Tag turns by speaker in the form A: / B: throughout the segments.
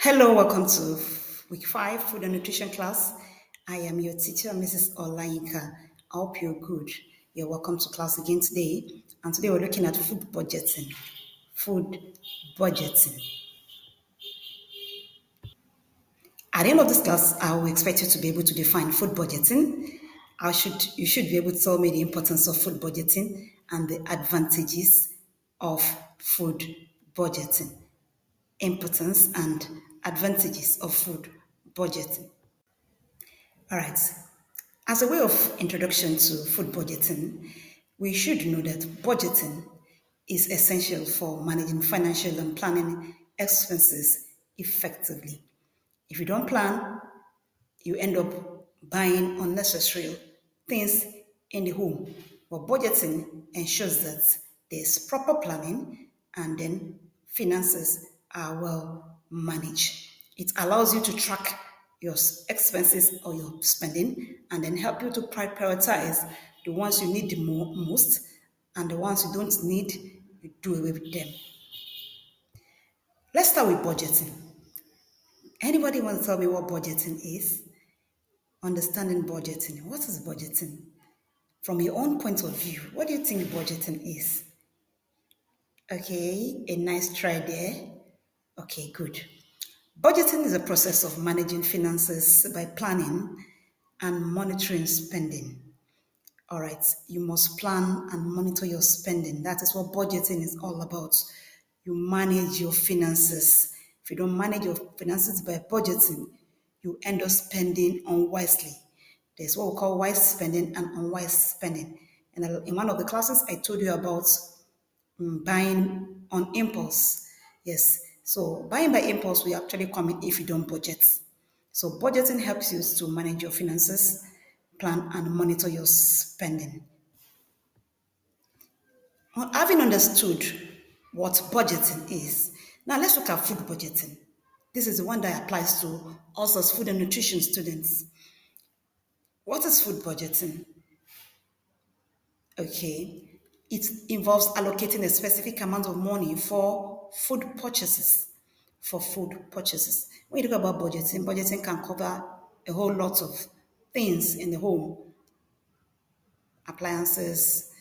A: Hello, welcome to week 5 food and nutrition class. I am your teacher, Mrs. Olayinka. I hope you're good. You're welcome to class again today. And today we're looking at food budgeting. Food budgeting. At the end of this class, I will expect you to be able to define food budgeting. You should be able to tell me the importance of food budgeting and the advantages of food budgeting. Importance and advantages of food budgeting. All right. As a way of introduction to food budgeting, we should know that budgeting is essential for managing financial and planning expenses effectively. If you don't plan, you end up buying unnecessary things in the home. But budgeting ensures that there's proper planning and then finances are well managed. It allows you to track your expenses or your spending and then help you to prioritize the ones you need the most and the ones you don't need, you do away with them. Let's start with budgeting. Anybody want to tell me what budgeting is? Understanding budgeting. What is budgeting? From your own point of view, what do you think budgeting is? Okay, a nice try there. Okay, good. Budgeting is a process of managing finances by planning and monitoring spending. All right, you must plan and monitor your spending. That is what budgeting is all about. You manage your finances. If you don't manage your finances by budgeting, you end up spending unwisely. There's what we call wise spending and unwise spending. And in one of the classes, I told you about buying on impulse. Yes. So buying by impulse will actually come in if you don't budget. So budgeting helps you to manage your finances, plan and monitor your spending. Well, having understood what budgeting is, now let's look at food budgeting. This is the one that applies to us as food and nutrition students. What is food budgeting? Okay, it involves allocating a specific amount of money for food purchases. For food purchases. When you talk about budgeting, budgeting can cover a whole lot of things in the home, appliances,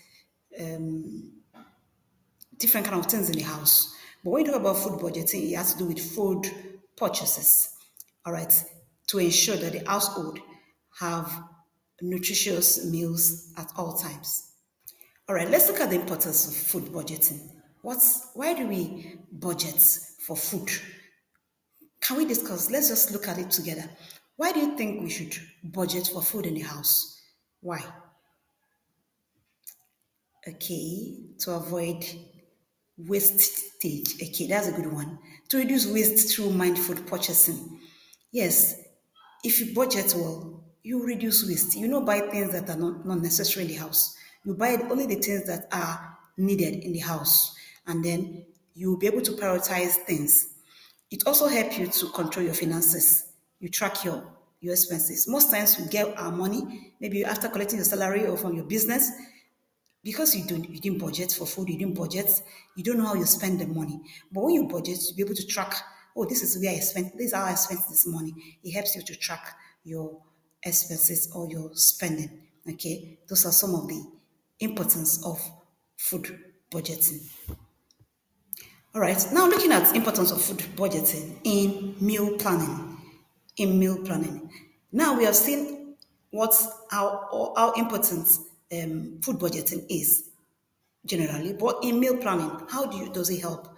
A: different kind of things in the house. But when you talk about food budgeting, it has to do with food purchases. All right, to ensure that the household have nutritious meals at all times. All right, let's look at the importance of food budgeting. Why do we budget for food? Can we discuss? Let's just look at it together. Why do you think we should budget for food in the house? Why? Okay, to avoid wastage. Okay, that's a good one. To reduce waste through mindful purchasing. Yes, if you budget well, you reduce waste. You don't buy things that are not necessary in the house. You buy only the things that are needed in the house. And then you'll be able to prioritize things. It also helps you to control your finances. You track your expenses. Most times we get our money, maybe after collecting your salary or from your business, because you didn't budget for food, you didn't budget, you don't know how you spend the money. But when you budget, you'll be able to track, oh, this is where I spent, this is how I spent this money. It helps you to track your expenses or your spending. Okay, those are some of the importance of food budgeting. All right, now looking at importance of food budgeting in meal planning. In meal planning. Now we have seen how important food budgeting is generally, but in meal planning, does it help?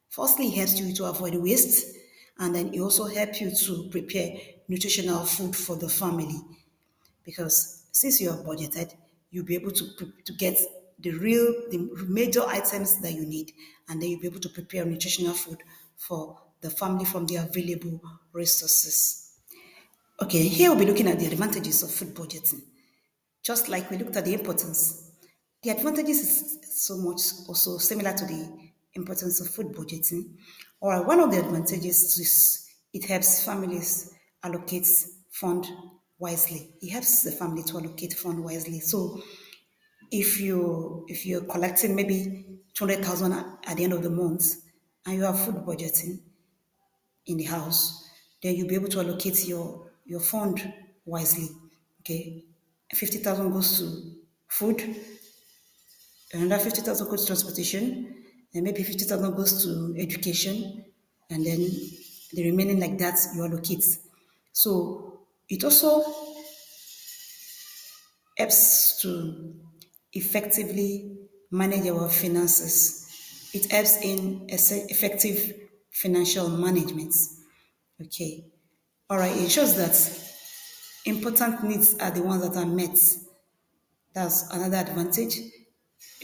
A: Firstly, it helps you to avoid waste, and then it also helps you to prepare nutritional food for the family because since you have budgeted, you'll be able to get the major items that you need, and then you'll be able to prepare nutritional food for the family from the available resources. Okay, here we'll be looking at the advantages of food budgeting. Just like we looked at the importance, the advantages is so much also similar to the importance of food budgeting. Or one of the advantages is it helps families allocate fund wisely. It helps the family to allocate fund wisely. So if you're collecting maybe 200,000 at the end of the month and you have food budgeting, in the house, then you'll be able to allocate your fund wisely. Okay, 50,000 goes to food, another 50,000 goes to transportation, and maybe 50,000 goes to education, and then the remaining like that you allocate. So it also helps to effectively manage our finances. It helps in effective financial management. Okay. All right. It shows that important needs are the ones that are met. That's another advantage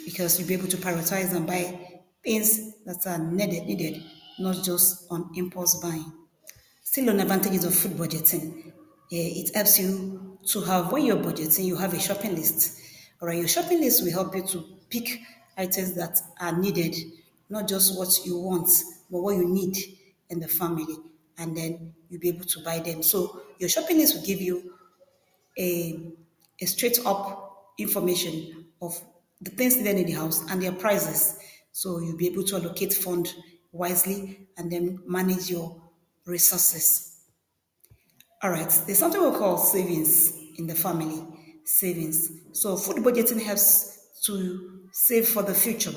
A: because you'll be able to prioritize and buy things that are needed, not just on impulse buying. Still on advantages of food budgeting. It helps you to have, when you're budgeting, you have a shopping list. All right, your shopping list will help you to pick items that are needed, not just what you want, but what you need in the family. And then you'll be able to buy them. So your shopping list will give you a, a straight up information of the things needed in the house and their prices. So you'll be able to allocate fund wisely and then manage your resources. All right, there's something we call savings in the family. Savings. So food budgeting helps to save for the future.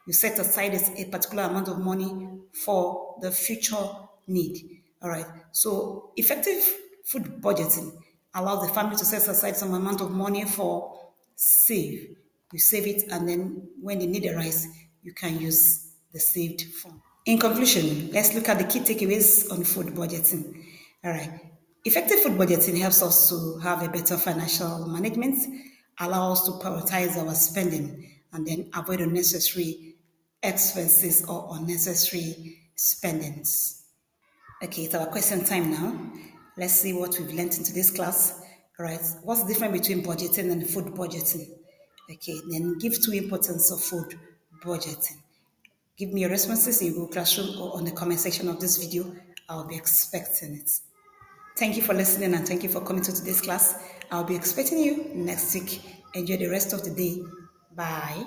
A: You set aside a particular amount of money for the future need. All right. So effective food budgeting allows the family to set aside some amount of money for save. You save it, and then when the need arises, you can use the saved fund. In conclusion, let's look at the key takeaways on food budgeting. All right. Effective food budgeting helps us to have a better financial management, allow us to prioritize our spending, and then avoid unnecessary expenses or unnecessary spendings. Okay, it's our question time now. Let's see what we've learned into this class. All right. What's the difference between budgeting and food budgeting? Okay, then give two importance of food budgeting. Give me your responses in Google Classroom or on the comment section of this video. I'll be expecting it. Thank you for listening and thank you for coming to today's class. I'll be expecting you next week. Enjoy the rest of the day. Bye.